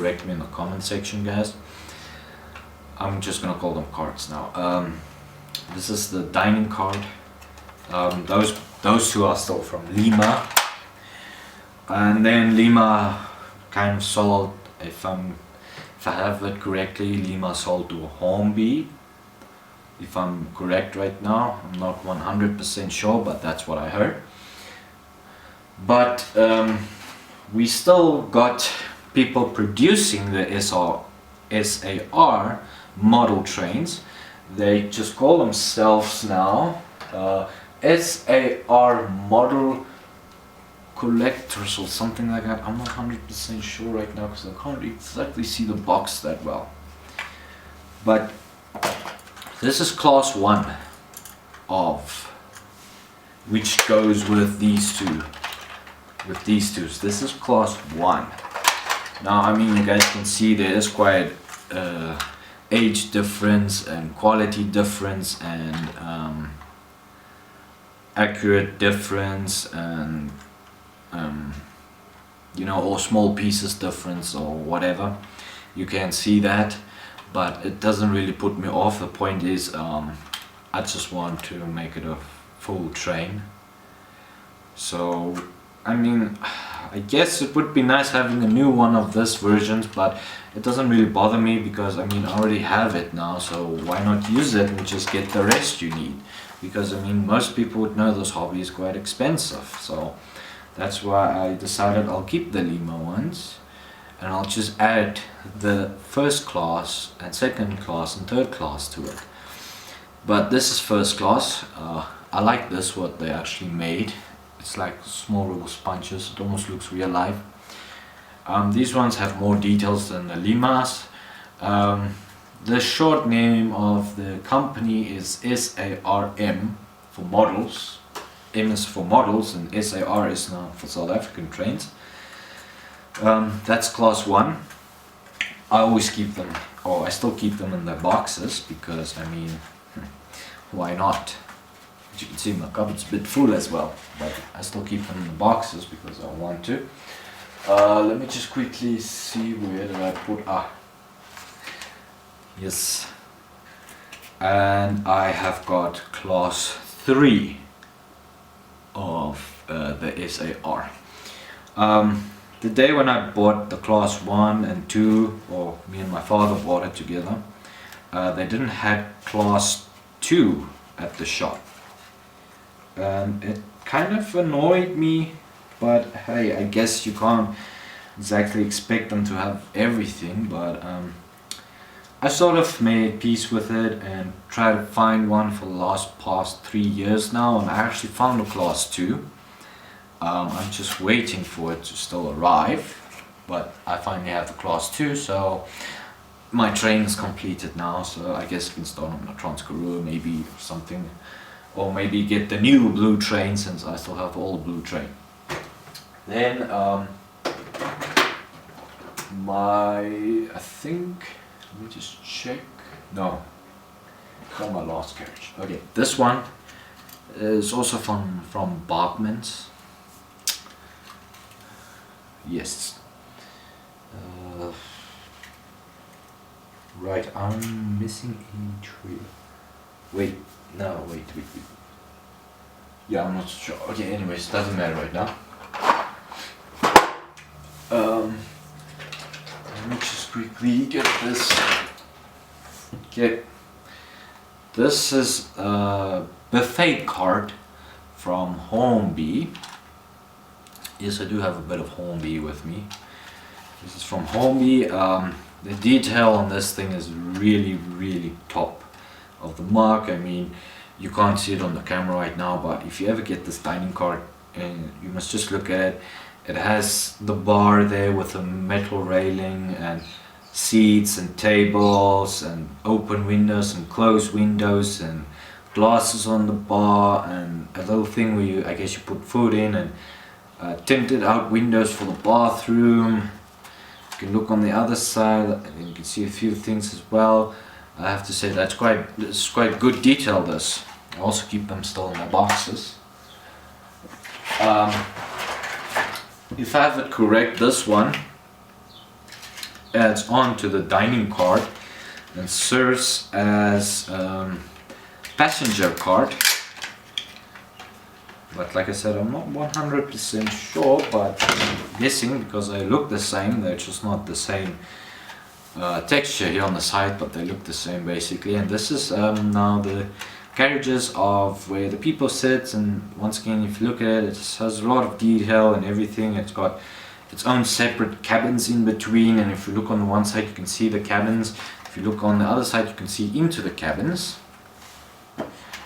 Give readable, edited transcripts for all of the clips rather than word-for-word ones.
correct me in the comment section, guys. I'm just gonna call them carts now. This is the dining cart. Those two are still from Lima, and then Lima kind of sold, if I have it correctly, Lima sold to Hornby. If I'm correct right now, I'm not 100% sure, but that's what I heard. But we still got people producing the SAR model trains. They just call themselves now SAR model collectors or something like that. I'm not 100% sure right now because I can't exactly see the box that well. But this is class 1 of, which goes with these two. This is class 1. Now, I mean, you guys can see there is quite age difference and quality difference and accurate difference and you know, or small pieces difference or whatever. You can see that, but it doesn't really put me off. The point is I just want to make it a full train. So I mean, I guess it would be nice having a new one of this version, but it doesn't really bother me because I mean, I already have it now, so why not use it and just get the rest you need? Because I mean, most people would know this hobby is quite expensive, so that's why I decided I'll keep the Lima ones and I'll just add the first class and second class and third class to it. But this is first class. I like this, what they actually made. It's like small little sponges. It almost looks real life. These ones have more details than the Limas. The short name of the company is SARM for models. M is for models and SAR is now for South African trains. That's class 1. I always keep them, or I still keep them in their boxes because I mean, why not? As you can see, my cupboard's a bit full as well, but I still keep them in the boxes because I want to. Let me just quickly see, where did I put, yes, and I have got class 3 of the SAR. The day when I bought the class 1 and 2, or me and my father bought it together, they didn't have class 2 at the shop. It kind of annoyed me, but hey, I guess you can't exactly expect them to have everything, but I sort of made peace with it and tried to find one for the past 3 years now, and I actually found a class 2. I'm just waiting for it to still arrive, but I finally have the class 2, so my train is completed now, so I guess I can start on the Transkaroo maybe or something. Or maybe get the new blue train since I still have the old blue train. Then I think, let me just check. No, not my last carriage. Okay, this one is also from Baughman's. Yes. Right, I'm missing a tree. Wait. No, wait. Yeah, I'm not sure. Okay, anyways, doesn't matter right now. Let me just quickly get this. Okay. This is a buffet cart from Hornby. Yes, I do have a bit of Hornby with me. This is from Hornby. The detail on this thing is really top of the mark. I mean, you can't see it on the camera right now, but if you ever get this dining cart, and you must just look at it. It has the bar there with a metal railing and seats and tables and open windows and closed windows and glasses on the bar and a little thing where you, I guess you put food in, and tinted out windows for the bathroom. You can look on the other side and you can see a few things as well. I have to say that's quite good detail. This I also keep them still in their boxes. If I have it correct, this one adds on to the dining cart and serves as passenger cart. But like I said, I'm not 100% sure, but I'm guessing because they look the same. They're just not the same texture here on the side, but they look the same basically. And this is now the carriages of where the people sit, and once again, if you look at it, it has a lot of detail and everything. It's got its own separate cabins in between, and if you look on the one side you can see the cabins, if you look on the other side you can see into the cabins,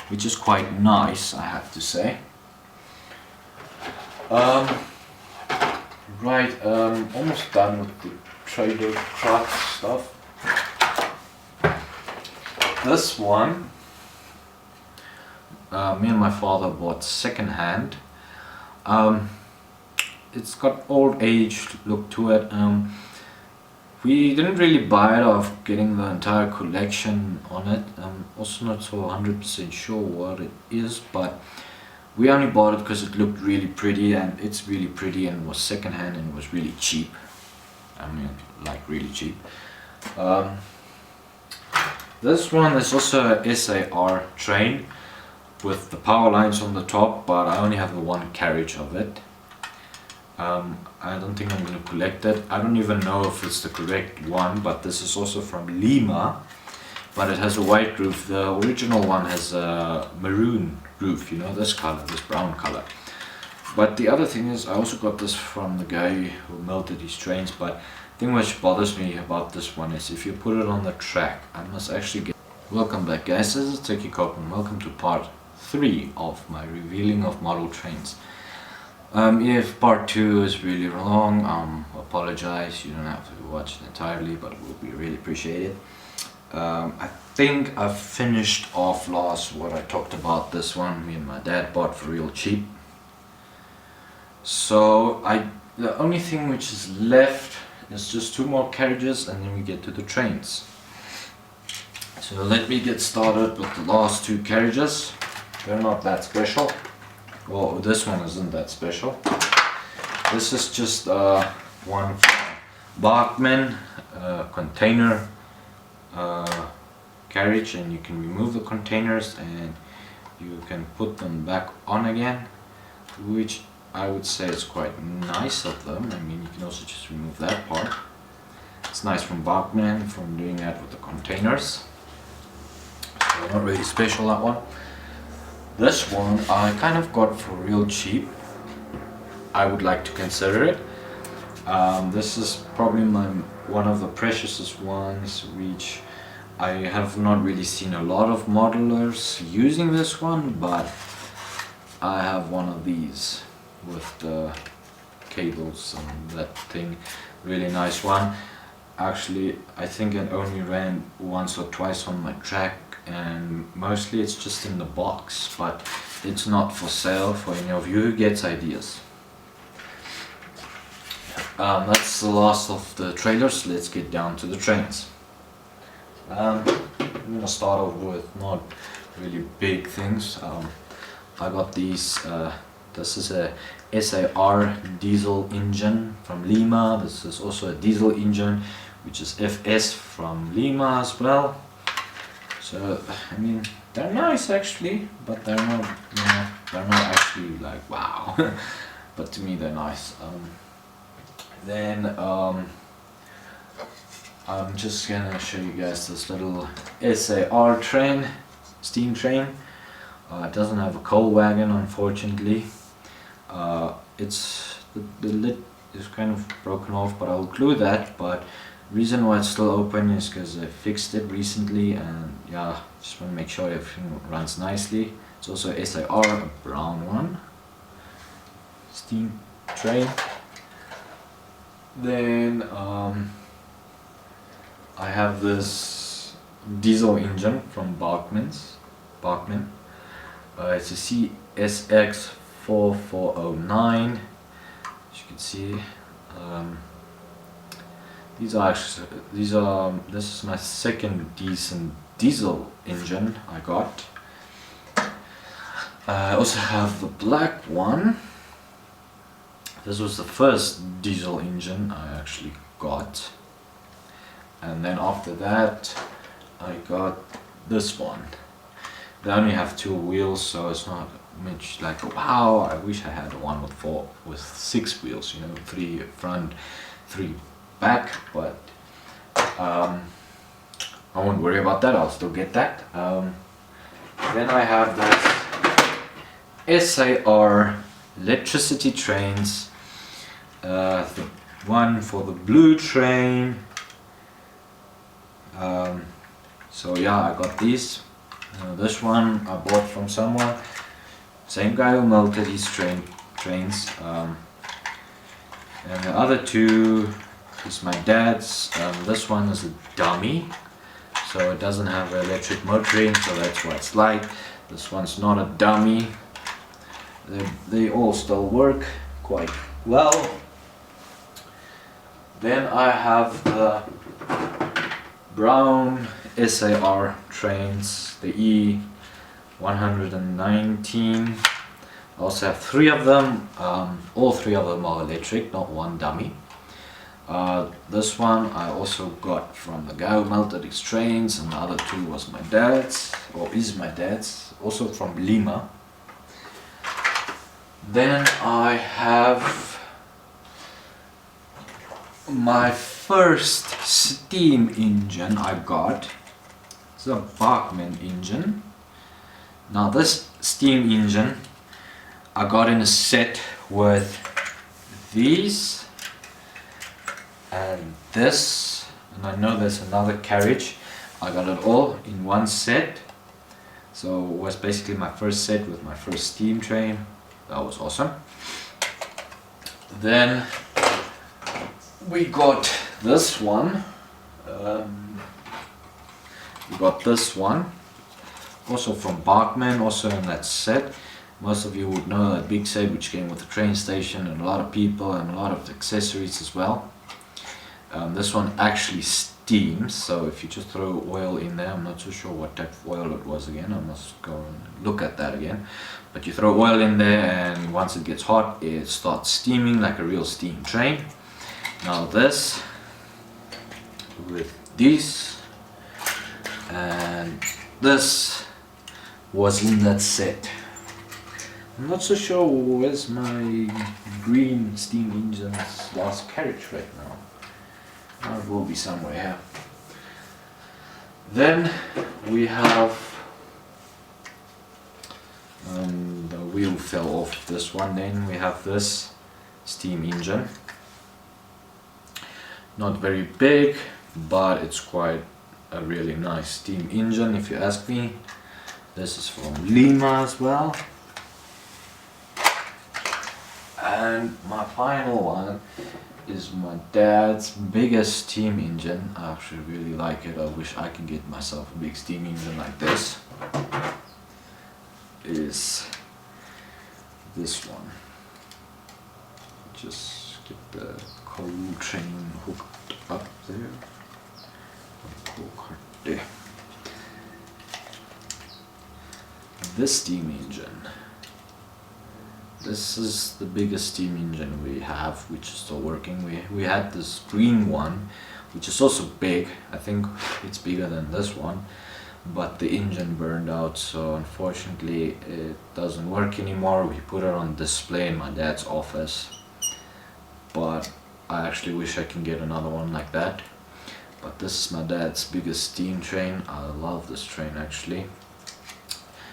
which is quite nice, I have to say. Right, almost done with the trailer truck stuff. This one me and my father bought second hand. It's got old age look to it. We didn't really buy it off getting the entire collection on it. I'm also not so 100% sure what it is, but we only bought it because it looked really pretty, and it's really pretty, and was second hand and was really cheap. I mean, like really cheap. This one is also a SAR train with the power lines on the top, but I only have the one carriage of it. I don't think I'm going to collect it. I don't even know if it's the correct one, but this is also from Lima, but it has a white roof. The original one has a maroon roof, you know, this color, this brown color. But the other thing is, I also got this from the guy who melted his trains, but the thing which bothers me about this one is if you put it on the track, I must actually get... Welcome back guys, this is Techie Copeland. Welcome to part 3 of my revealing of model trains. If part 2 is really long, apologize, you don't have to watch it entirely, but it would be really appreciated. I think I've finished off last what I talked about. This one me and my dad bought for real cheap. So the only thing which is left is just 2 more carriages, and then we get to the trains. So let me get started with the last 2 carriages. They're not that special. Well, this one isn't that special. This is just one Baughman container carriage, and you can remove the containers and you can put them back on again, which I would say is quite nice of them. I mean, you can also just remove that part. It's nice from Baughman from doing that with the containers. So not really special, that one. This one I kind of got for real cheap. I would like to consider it. This is probably one of the preciousest ones, which I have not really seen a lot of modelers using this one, but I have one of these with the cables and that thing. Really nice one. Actually, I think it only ran once or twice on my track, and mostly it's just in the box, but it's not for sale for any of you who gets ideas. That's the last of the trailers. Let's get down to the trains. I'm gonna start off with not really big things. I got these. This is a SAR diesel engine from Lima. This is also a diesel engine, which is FS from Lima as well. So I mean, they're nice actually, but they're not, you know, they're not actually like wow. But to me they're nice. Then I'm just gonna show you guys this little SAR train, steam train. It doesn't have a coal wagon, unfortunately. It's the lid is kind of broken off, but I'll glue that. But the reason why it's still open is because I fixed it recently, and yeah, just want to make sure everything runs nicely. It's also SAR, a brown one, steam train. Then I have this diesel engine from Baughman. It's a CSX 4409. As you can see, this is my second decent diesel engine I got. I also have the black one. This was the first diesel engine I actually got. and then after that I got this one. They only have 2 wheels, so it's not much like, wow, I wish I had one with 6 wheels, you know, 3 front, 3 back, but I won't worry about that, I'll still get that. Then I have this SAR electricity trains, the one for the blue train. So yeah, I got these. This one I bought from someone, same guy who melted his trains. And the other 2 is my dad's. This one is a dummy, so it doesn't have an electric motoring, so that's why it's light. This one's not a dummy. They all still work quite well. Then I have the brown SAR trains, the E119. I also have 3 of them. All 3 of them are electric, not one dummy. This one I also got from the guy who melted his trains, and the other 2 was my dad's, or is my dad's, also from Lima. Then I have my first steam engine I got. It's a Baughman engine. Now this steam engine I got in a set with these and this, and I know there's another Carriage. I got it all in one set, so it was basically my first set with my first steam train. That was awesome. Then we got this one. We got this one also from Baughman, also in that set. Most of you would know that big set which came with a train station and a lot of people and a lot of accessories as well. This one actually steams, so if you just throw oil in there, I'm not too sure what type of oil it was again, I must go and look at that again. But you throw oil in there and once it gets hot it starts steaming like a real steam train. Now this with these and this was in that set. I'm not so sure where's my green steam engine's last carriage right now. It will be somewhere here. Then we have the wheel fell off this one. Then we have this steam engine. Not very big, but it's quite a really nice steam engine if you ask me. This is from Lima as well. And my final one is my dad's biggest steam engine. I actually really like it. I wish I could get myself a big steam engine like this. Is this one. Just get the coal train hooked up there. There. This steam engine. This is the biggest steam engine we have, which is still working. We had this green one, which is also big. I think it's bigger than this one, but the engine burned out, so unfortunately it doesn't work anymore. We put it on display in my dad's office, but I actually wish I can get another one like that. But this is my dad's biggest steam train. I love this train actually.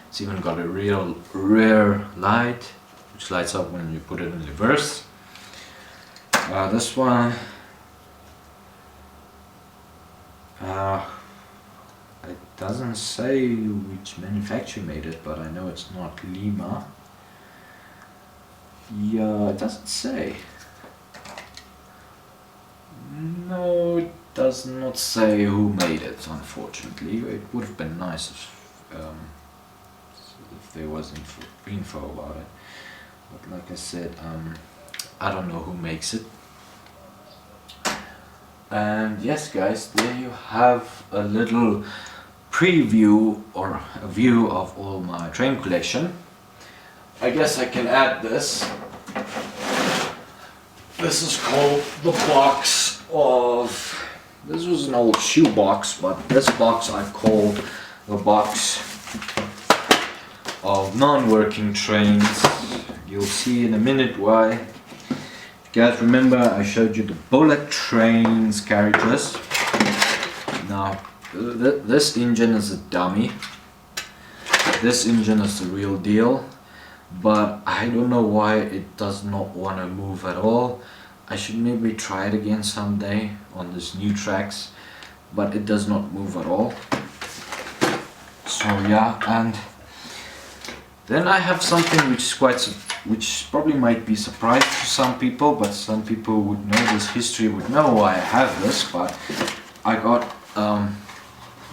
It's even got a real rear light which lights up when you put it in reverse. This one, it doesn't say which manufacturer made it, but I know it's not Lima. Yeah, it doesn't say. No, it does not say who made it, unfortunately. It would have been nice if there was info about it. But like I said, I don't know who makes it. And yes guys, there you have a little preview or a view of all my train collection. I guess I can add this. This is called the box of... This was was an old shoe box, but this box I called the box of non-working trains. You'll see in a minute why. If you guys remember, I showed you the bullet trains carriages. Now this engine is a dummy. This engine is the real deal, but I don't know why it does not want to move at all. I should maybe try it again someday on this new tracks, but it does not move at all. So yeah, and then I have something which probably might be surprise to some people, but some people would know this history, would know why I have this. But I got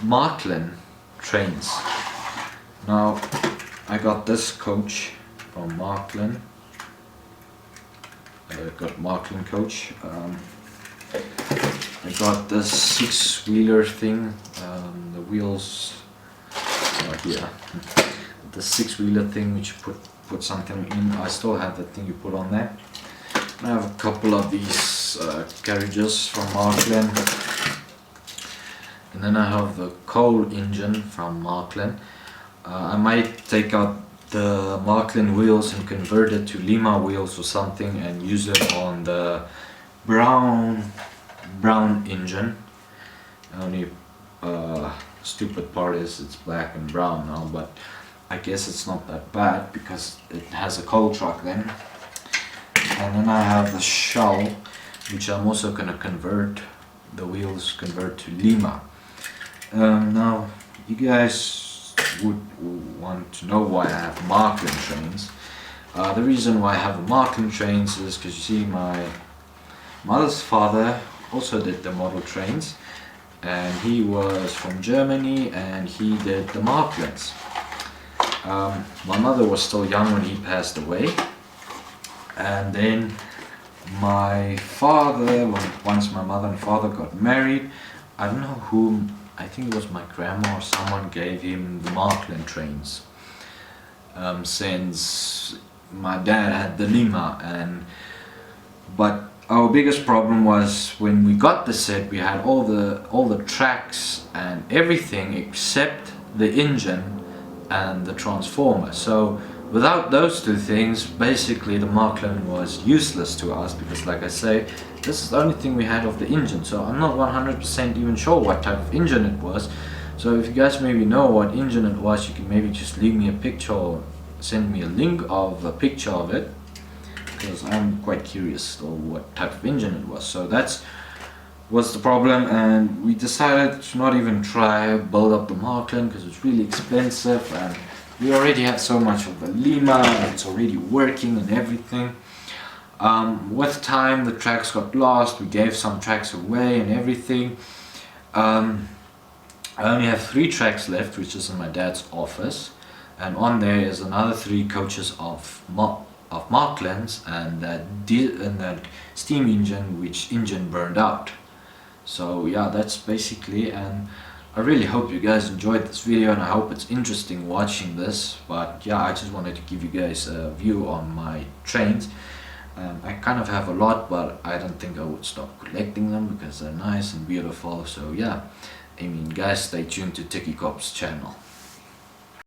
Macklin Trains. Now I got this coach from Macklin. I got Macklin coach. I got this 6-wheeler thing. The wheels are here. The 6-wheeler thing which you put something in. I still have the thing you put on there. I have a couple of these carriages from Macklin, and then I have the coal engine from Macklin. I might take out the Macklin wheels and convert it to Lima wheels or something and use it on the brown engine. Only stupid part is it's black and brown now, but I guess it's not that bad because it has a coal truck then. And then I have the shell, which I'm also gonna convert the wheels to Lima. Now you guys would want to know why I have Macklin Trains. The reason why I have Macklin Trains is because you see my mother's father also did the model trains, and he was from Germany and he did the Macklins. My mother was still young when he passed away, and then my father, once my mother and father got married, I don't know whom, I think it was my grandma or someone gave him the Macklin Trains, since my dad had the Lima. But our biggest problem was when we got the set, we had all the tracks and everything except the engine and the transformer. So without those two things, basically the Macklin was useless to us, because like I say, this is the only thing we had of the engine. So I'm not 100% even sure what type of engine it was. So if you guys maybe know what engine it was, you can maybe just leave me a picture or send me a link of a picture of it, because I'm quite curious still what type of engine it was. So that's was the problem, and we decided to not even try build up the Macklin because it's really expensive, and we already had so much of the Lima and it's already working and everything. With time the tracks got lost, we gave some tracks away and everything. I only have 3 tracks left, which is in my dad's office, and on there is another 3 coaches of Macklins and that steam engine, which engine burned out. So yeah, that's basically, and I really hope you guys enjoyed this video, and I hope it's interesting watching this. But yeah, I just wanted to give you guys a view on my trains. I kind of have a lot, but I don't think I would stop collecting them because they're nice and beautiful. So yeah, I mean guys, stay tuned to Tiki Cop's channel.